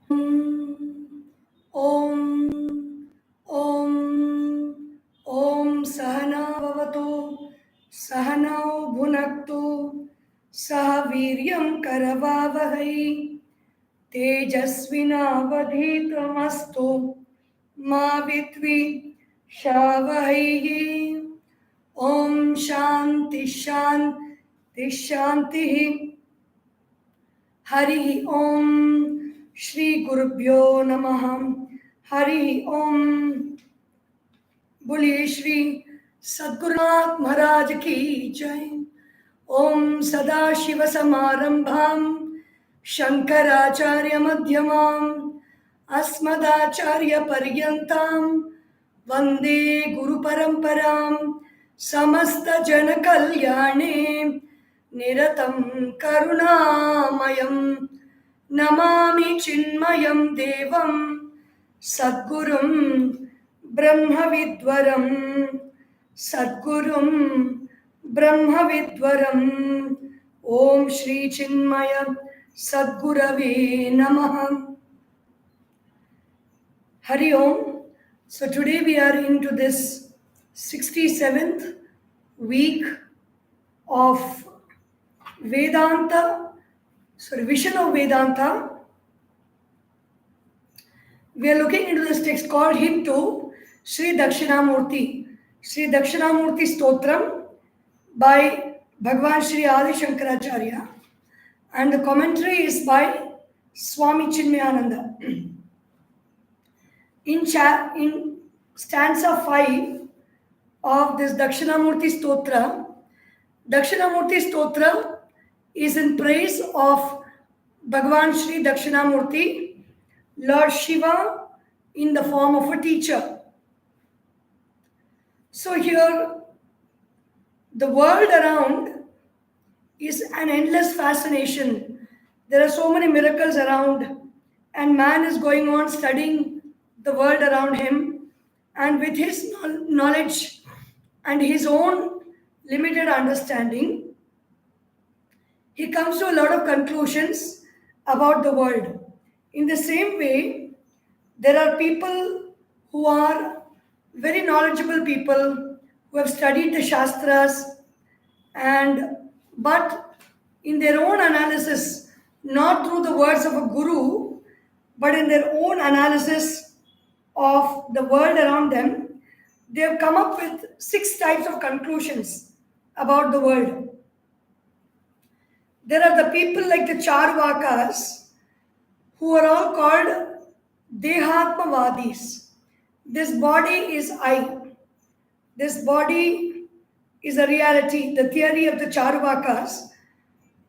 Om Om Om Sahana Bhavatu Sahanau Bhunaktu Sahaviryam Karavavahai Tejasvinavadhitamastu Ma Vitvi Shavahai. Om Shanti Shanti Shanti. Hari Om. Shri Gurubhyo Namaha. Hari Om. बोलिए श्री सद्गुरुनाथ महाराज की जय. ओम सदाशिव समारंभां शंकराचार्य मध्यमाम् अस्मदाचार्य पर्यन्तां वंदे गुरु परंपरां. समस्त जन कल्याणे निरतं करुणामयं नमामि चिन्मयं देवं सद्गुरुं ब्रह्मविद्वरं. सद्गुरुं ब्रह्मविद्वरं. ओम श्री चिन्मय सद्गुरवे नमः. Hari Om. So today we are into this 67th week of Vedanta, revision of Vedanta. We are looking into this text called Hymn to Sri Dakshinamurti. Sri Dakshinamurti Stotram by Bhagwan Sri Adi Sankaracharya, and the commentary is by Swami Chinmaya. In stanza 5 of this Dakshinamurti Stotra is in praise of Bhagwan Sri Dakshinamurti, Lord Shiva in the form of a teacher. So here, the world around is an endless fascination. There are so many miracles around, and man is going on studying the world around him, and with his knowledge and his own limited understanding, he comes to a lot of conclusions about the world. In the same way, there are people who are very knowledgeable people who have studied the Shastras, but in their own analysis, not through the words of a guru, but in their own analysis of the world around them, they have come up with 6 types of conclusions about the world. There are the people like the Charvakas, who are all called Dehatmavadis. This body is I. This body is a reality. The theory of the Charvakas,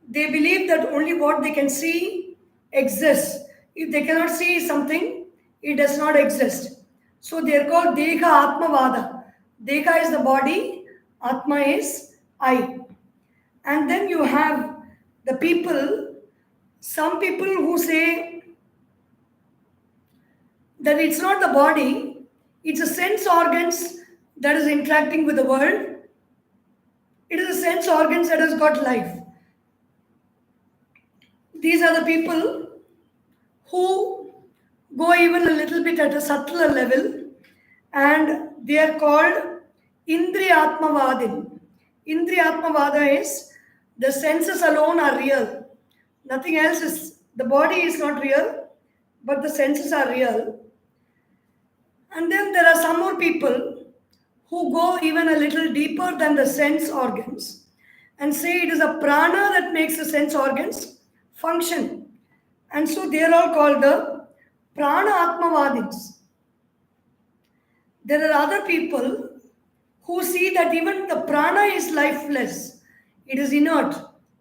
they believe that only what they can see exists. If they cannot see something, it does not exist. So they are called Deha Atmavada. Deha is the body, Atma is I. And then you have the people, some people who say that it's not the body, it's the sense organs that is interacting with the world. It is the sense organs that has got life. These are the people who go even a little bit at a subtler level, and they are called Indriyatmavadin. Indriyatmavada is the senses alone are real. Nothing else is, the body is not real, but the senses are real. And then there are some more people who go even a little deeper than the sense organs and say it is a prana that makes the sense organs function. And so they are all called the Prana Atmavadins. There are other people who see that even the prana is lifeless. It is inert.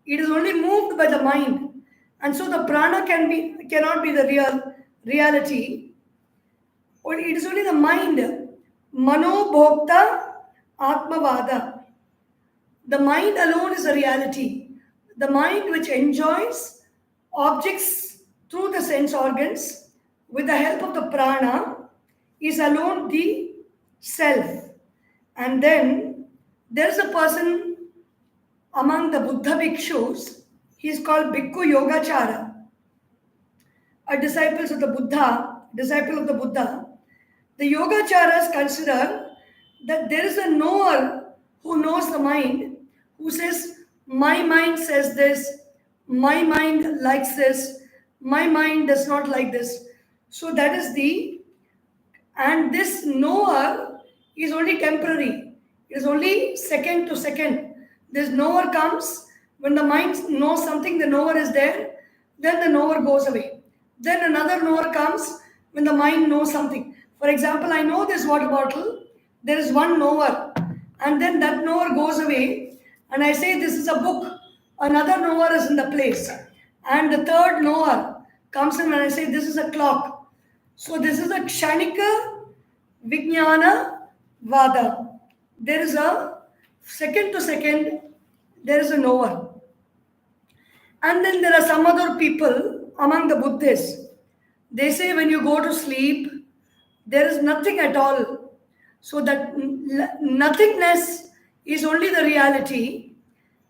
It is only moved by the mind. And so the prana cannot be the reality. Or it is only the mind. Mano Bhokta Atmavada. The mind alone is a reality. The mind which enjoys objects through the sense organs with the help of the prana is alone the self. And then there's a person among the Buddha bhikshus, he is called Bhikkhu Yogachara. are disciples of the Buddha, the Yogacharas consider that there is a knower who knows the mind, who says, my mind says this, my mind likes this, my mind does not like this. So that is and this knower is only temporary. It is only second to second. This knower comes, when the mind knows something, the knower is there, then the knower goes away. Then another knower comes when the mind knows something. For example, I know this water bottle, there is one knower, and then that knower goes away, and I say this is a book, another knower is in the place, and the third knower comes in when I say this is a clock. So this is a Kshanika Vijnana Vada. There is a second to second, there is a knower. And then there are some other people among the Buddhists. They say when you go to sleep, there is nothing at all. So that nothingness is only the reality.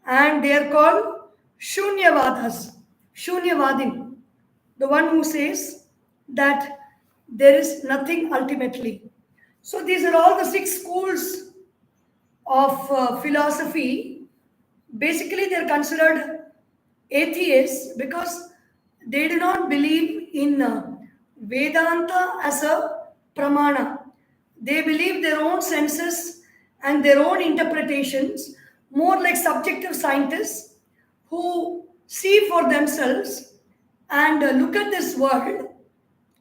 And they are called Shunyavadas, Shunyavadin. The one who says that there is nothing ultimately. So these are all the 6 schools of philosophy. Basically, they are considered atheists because they do not believe in Vedanta as a pramana. They believe their own senses and their own interpretations, more like subjective scientists who see for themselves and look at this world,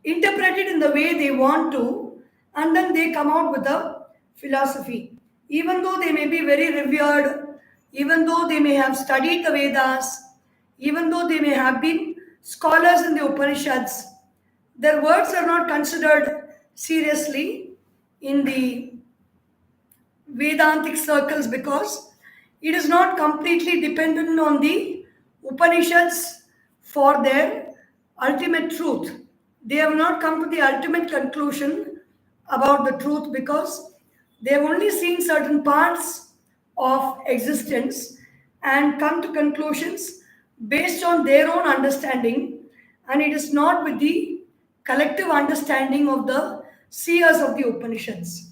interpret it in the way they want to, and then they come out with a philosophy. Even though they may be very revered, even though they may have studied the Vedas, even though they may have been scholars in the Upanishads, their words are not considered seriously in the Vedantic circles because it is not completely dependent on the Upanishads for their ultimate truth. They have not come to the ultimate conclusion about the truth because they have only seen certain parts of existence and come to conclusions based on their own understanding, and it is not with the collective understanding of the seers of the Upanishads.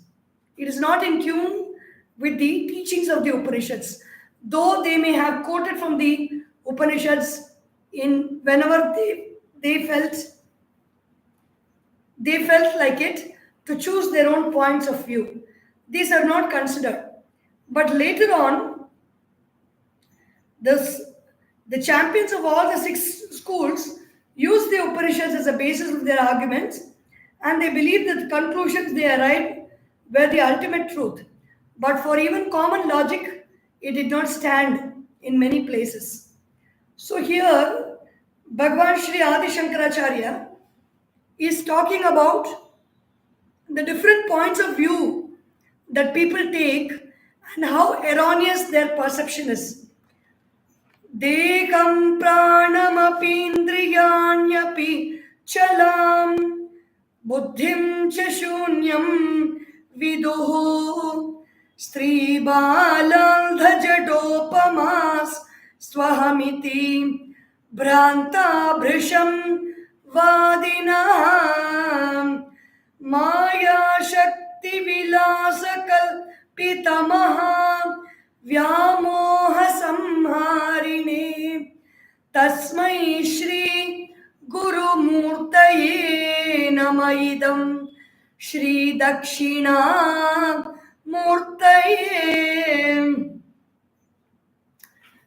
It is not in tune with the teachings of the Upanishads, though they may have quoted from the Upanishads in whenever they felt like it to choose their own points of view. These are not considered. But later on, the champions of all the 6 schools use the Upanishads as a basis of their arguments, and they believe that the conclusions they arrived were the ultimate truth. But for even common logic, it did not stand in many places. So here, Bhagavan Sri Adi Sankaracharya is talking about the different points of view that people take and how erroneous their perception is. Dekam pranamapi indriyanyapi chalam buddhim cha shunyam viduhu stri balal dhajadopamas swahamiti bhranta bhrisham vadinam maya shakti vilasakal pitamaha व्यामोह संहारिणे तस्मै श्री गुरुमूर्तये नमः इदं श्री दक्षिणामूर्तये.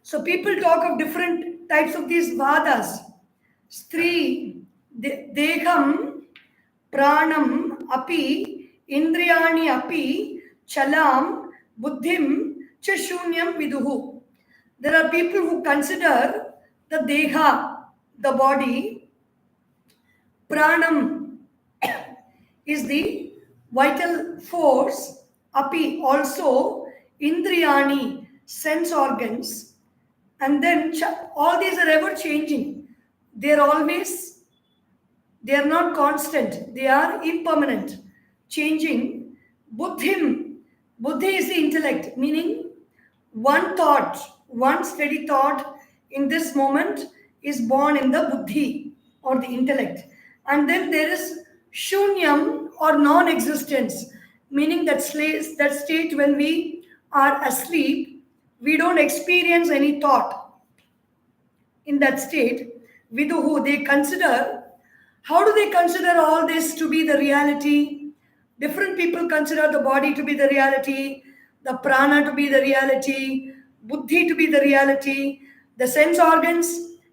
So people talk of different types of these vadas. Stri, deham, pranam, api, indriyani, api, chalam, buddhim, Shunyam viduhu. There are people who consider the deha, the body, pranam is the vital force, api also, indriyani, sense organs, and then all these are ever changing. They are not constant, they are impermanent, changing. Buddhim, buddhi is the intellect, meaning one thought, one steady thought in this moment is born in the buddhi or the intellect. And then there is shunyam or non-existence, meaning that state when we are asleep, we don't experience any thought. In that state, viduhu, they consider, how do they consider all this to be the reality? Different people consider the body to be the reality, the prana to be the reality, buddhi to be the reality, the sense organs,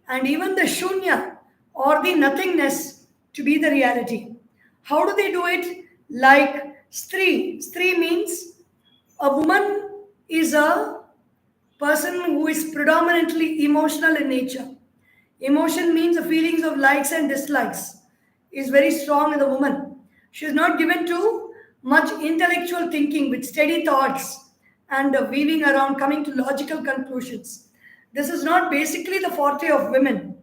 and even the shunya or the nothingness to be the reality. How do they do it? Like stri. Stri means a woman is a person who is predominantly emotional in nature. Emotion means the feelings of likes and dislikes is very strong in the woman. She is not given to much intellectual thinking with steady thoughts and weaving around, coming to logical conclusions. This is not basically the forte of women.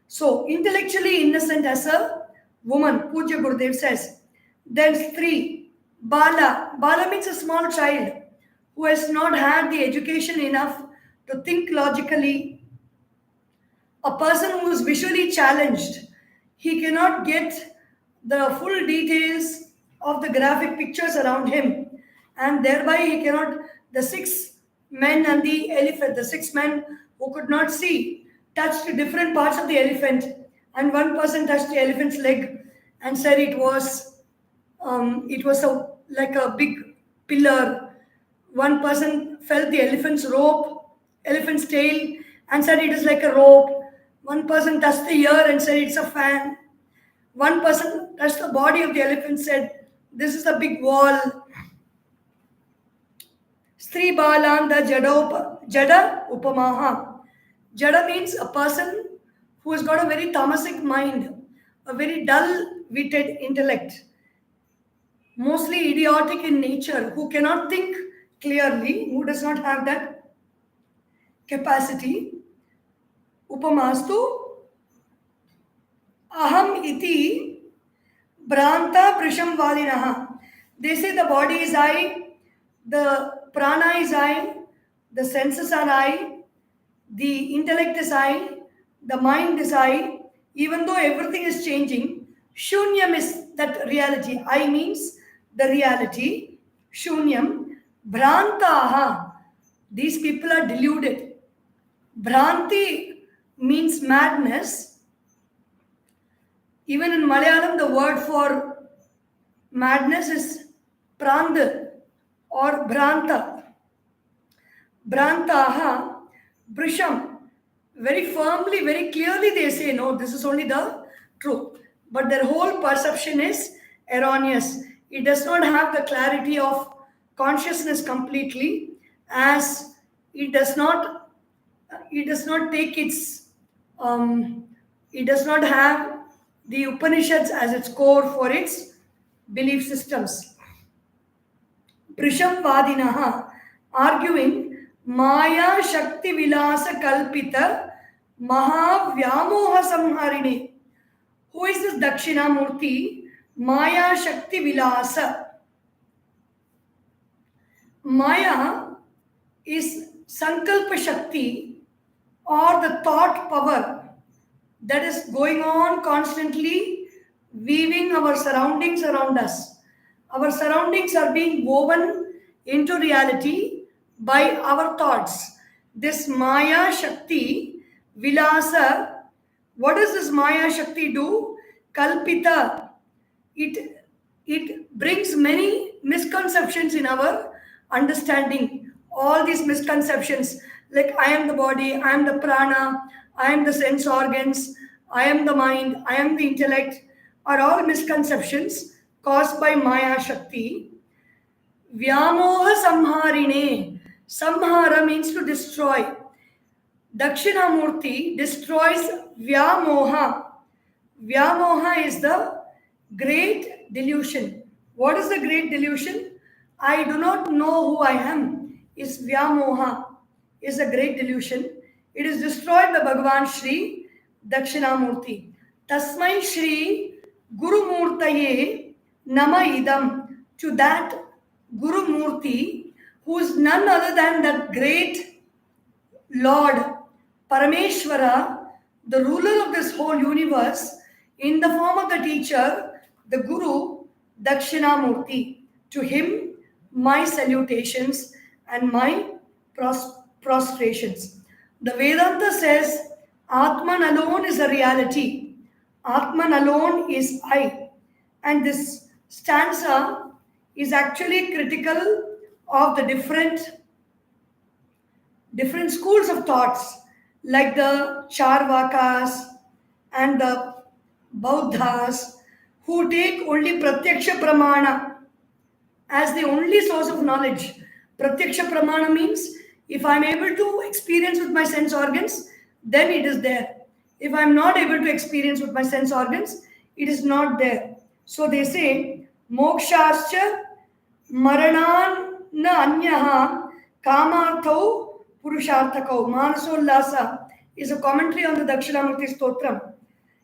So, intellectually innocent as a woman, Pujya Gurudev says. Then three, Bala. Bala means a small child who has not had the education enough to think logically. A person who is visually challenged, he cannot get the full details of the graphic pictures around him, and thereby he cannot. The six men and the elephant, the six men who could not see, touched different parts of the elephant, and one person touched the elephant's leg and said it was like a big pillar. One person felt the elephant's tail, and said it is like a rope. One person touched the ear and said it's a fan. One person touched the body of the elephant, said this is a big wall. Stri balanda jada upamaha. Jada means a person who has got a very tamasic mind, a very dull-witted intellect, mostly idiotic in nature, who cannot think clearly, who does not have that capacity. Upamastu aham iti branta prisham valinaha. They say the body is I, the prana is I, the senses are I, the intellect is I, the mind is I. Even though everything is changing, shunyam is that reality. I means the reality. Shunyam. Bhrantaha. These people are deluded. Bhranti means madness. Even in Malayalam, the word for madness is prand or bhranta. Bhrantaha, brisham. Very firmly, very clearly they say, no, this is only the truth. But their whole perception is erroneous. It does not have the clarity of consciousness completely, as it does not take its, it does not have the Upanishads as its core for its belief systems. Prisham Vadinaha, arguing Maya Shakti Vilasa Kalpita Mahavyamoha Samharini. Who is this Dakshinamurti? Maya Shakti Vilasa. Maya is Sankalpa Shakti, or the thought power that is going on constantly weaving our surroundings around us. Our surroundings are being woven into reality by our thoughts. This Maya Shakti, Vilasa, what does this Maya Shakti do? Kalpita. It brings many misconceptions in our understanding. All these misconceptions, like I am the body, I am the prana, I am the sense organs, I am the mind, I am the intellect, are all misconceptions caused by Maya Shakti. Vyamoha Samharine. Samhara means to destroy. Dakshinamurti destroys Vyamoha. Vyamoha is the great delusion. What is the great delusion? I do not know who I am. Is Vyamoha, is a great delusion. It is destroyed by Bhagavan Shri Dakshinamurti. Tasmai Shri Guru Murtaye Nama Idam. To that Guru Murti, who is none other than that great Lord Parameshwara, the ruler of this whole universe, in the form of the teacher, the Guru, Dakshinamurti. To him, my salutations and my prostrations. The Vedanta says, Atman alone is a reality. Atman alone is I. And this stanza is actually critical of the different schools of thoughts like the Charvakas and the Bauddhas who take only Pratyaksha Pramana as the only source of knowledge. Pratyaksha Pramana means if I'm able to experience with my sense organs, then it is there. If I'm not able to experience with my sense organs, it is not there. So they say, Mokshascha Maranan na anyaha kamarthau purusharthakau. Manasollasa is a commentary on the Dakshinamurti Stotram.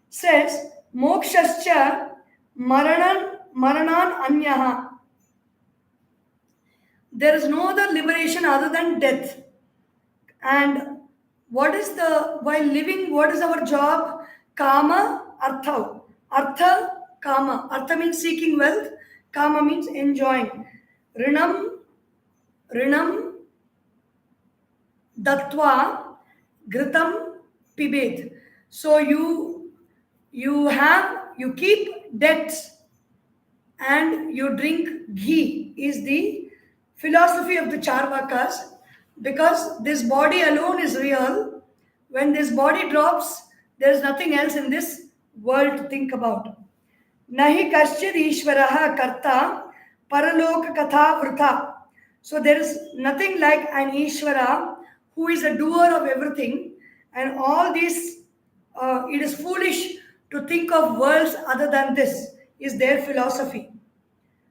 Says, Mokshascha Maranan anyaha. There is no other liberation other than death. And while living, what is our job? Kama, artha. Artha, kama. Artha means seeking wealth. Kama means enjoying. Rinam, datva, gritam, pibet. So you keep debts and you drink ghee is the philosophy of the Charvakas, because this body alone is real. When this body drops, there is nothing else in this world to think about. Nahi kaschid ishvaraha karta paraloka katha vrutha. So there is nothing like an Ishvara who is a doer of everything, and all this, it is foolish to think of worlds other than this, is their philosophy.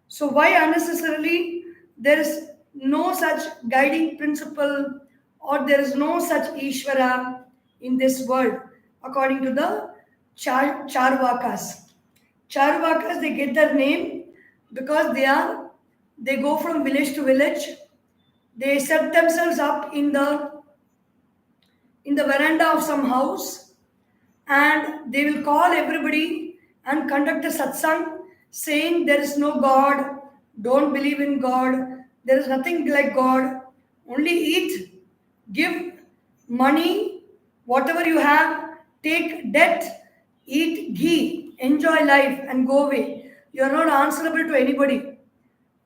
So why unnecessarily there is no such guiding principle or there is no such Ishvara in this world according to the Charvakas. Charvakas, they get their name because they go from village to village. They set themselves up in the veranda of some house and they will call everybody and conduct a satsang saying there is no God, don't believe in God, there is nothing like God, only eat, give money, whatever you have, take debt, eat ghee, enjoy life and go away. You are not answerable to anybody.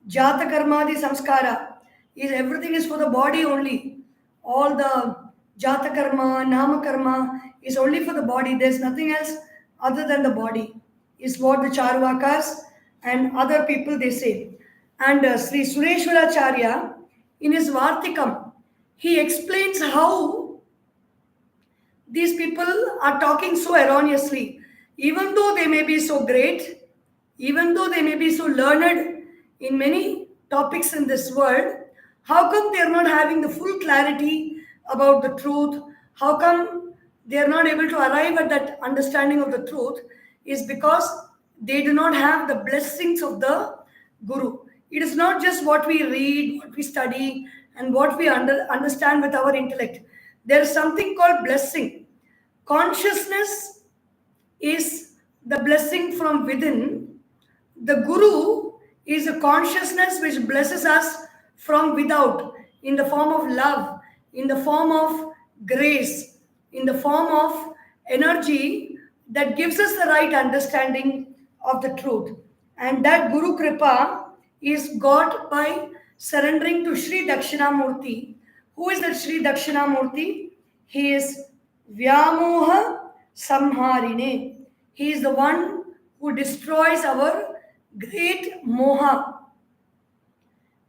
Jata karmadi samskara is everything is for the body only. All the jata karma, nama karma is only for the body. There's nothing else other than the body, is what the Charvakas and other people they say. And Sri Sureshwaracharya in his Vartikam, he explains how these people are talking so erroneously. Even though they may be so great, even though they may be so learned in many topics in this world, how come they are not having the full clarity about the truth? How come they are not able to arrive at that understanding of the truth? Is because they do not have the blessings of the Guru. It is not just what we read, what we study, and what we understand with our intellect. There is something called blessing. Consciousness is the blessing from within. The Guru is a consciousness which blesses us from without, in the form of love, in the form of grace, in the form of energy that gives us the right understanding of the truth. And that Guru Kripa is got by surrendering to Sri Dakshinamurti. Who is that Sri Dakshinamurti? He is Vyamoha Samharine. He is the one who destroys our great moha.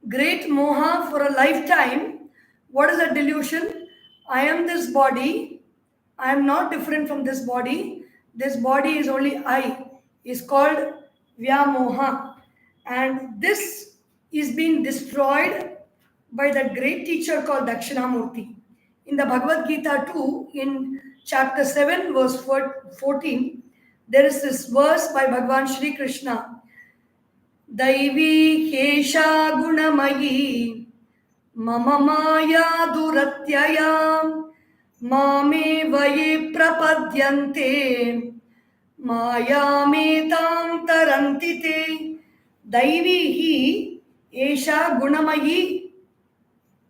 Great moha for a lifetime. What is that delusion? I am this body. I am not different from this body. This body is only I. Is called Vyamoha. And this is being destroyed by that great teacher called Dakshinamurti. In the Bhagavad Gita 2, in chapter 7, verse 14, there is this verse by Bhagavan Shri Krishna. Daivi Kesha Gunamayi Mama Maya Duratyaya Mame Vaye Prapadyante मायामेतां तरन्ति ते दैवी hi esha gunamayi.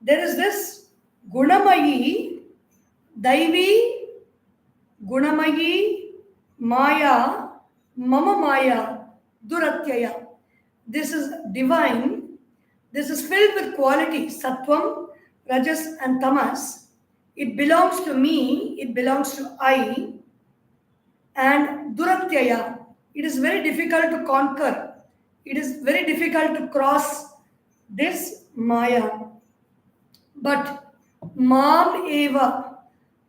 There is this gunamayi, daivi, gunamayi, maya, mama maya, duratyaya. This is divine. This is filled with quality, sattvam, rajas and tamas. It belongs to me, it belongs to I. And duratyaya, it is very difficult to conquer. It is very difficult to cross this maya. But mam eva,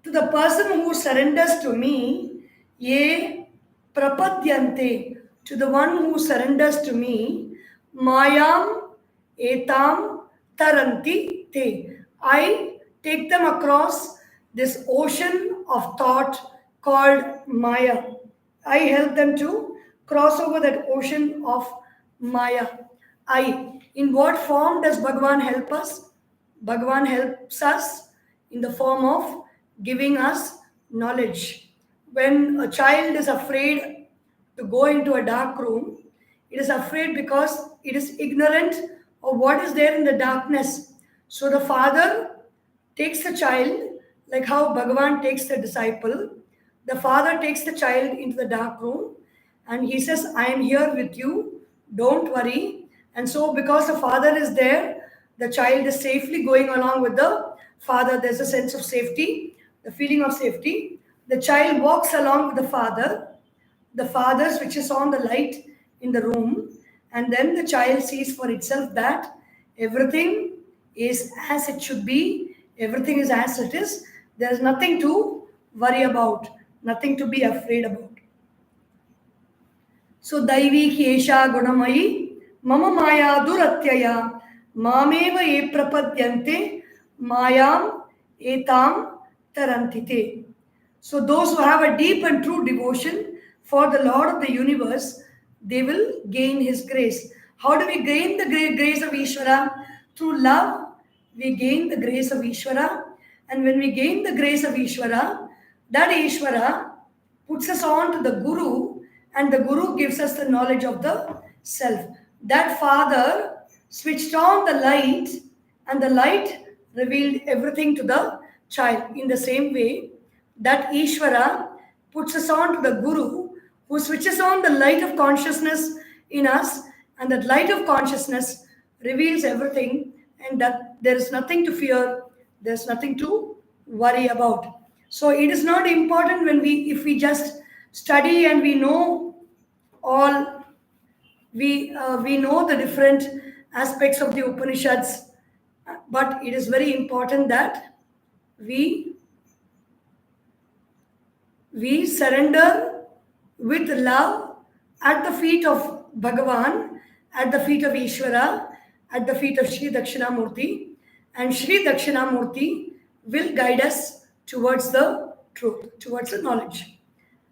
to the person who surrenders to me, ye prapadyante, to the one who surrenders to me, mayam etam taranti te. I take them across this ocean of thought called Maya. I help them to cross over that ocean of Maya. In what form does Bhagavan help us? Bhagavan helps us in the form of giving us knowledge. When a child is afraid to go into a dark room, it is afraid because it is ignorant of what is there in the darkness. So the father takes the child, like how Bhagavan takes the disciple. The father takes the child into the dark room and he says, I am here with you, don't worry. And so because the father is there, the child is safely going along with the father. There's a sense of safety, the feeling of safety. The child walks along with the father. The father switches on the light in the room, and then the child sees for itself that everything is as it should be, everything is as it is. There is nothing to worry about, nothing to be afraid about. So, Daivi Kiesha Gunamayi, Mama Maya Duratyaya, Mameva E Prapadyante, Mayam Etam Tarantite. So, those who have a deep and true devotion for the Lord of the universe, they will gain His grace. How do we gain the grace of Ishvara? Through love, we gain the grace of Ishvara. And when we gain the grace of Ishvara, that Ishvara puts us on to the Guru, and the Guru gives us the knowledge of the self. That father switched on the light, and the light revealed everything to the child. In the same way, that Ishvara puts us on to the Guru, who switches on the light of consciousness in us, and that light of consciousness reveals everything, and that there is nothing to fear, there's nothing to worry about. So it is not important if we just study and we know all, we know the different aspects of the Upanishads, but it is very important that we surrender with love at the feet of Bhagavan, at the feet of Ishvara, at the feet of Sri Dakshinamurti, and Sri Dakshinamurti will guide us towards the truth, towards the knowledge.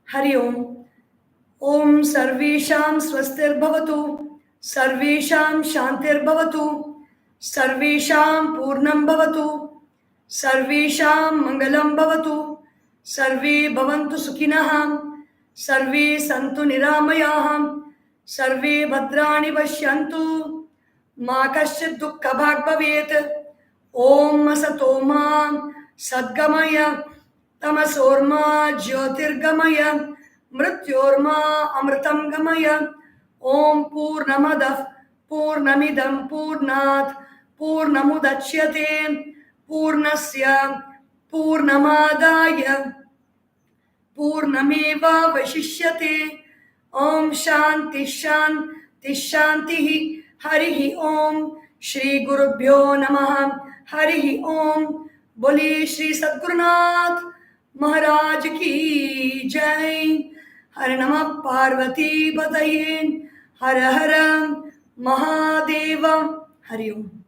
Hari Om. Om Sarvesham Swastir Bhavatu, Sarvesham Shantir Bhavatu, Sarvesham Purnam Bhavatu, Sarvesham Mangalam Bhavatu, Sarve Bhavantu Sukhinah, Sarve Santu Niramayah, Sarve Bhadrani Vashyantu, Ma Kaschid Dukkha Bhag Bhavet, Om Asatoma Sadgamaya, Tamasorma Jyotirgamaya, Mrityorma Amritam Gamaya. Om Purnamadav Purnamidam Purnat Purnamudachyate Purnasya Purnamadaya Purnameva Vashishyate. Om Shanti Shanti Shanti. Harihi Om. Shri Gurubhyo Namaha. Harihi Om. Boli Shri Sadgurunath Maharaj Ki Jai. Har Namah Parvati Pataye. Har Har Mahadeva. Hari Om.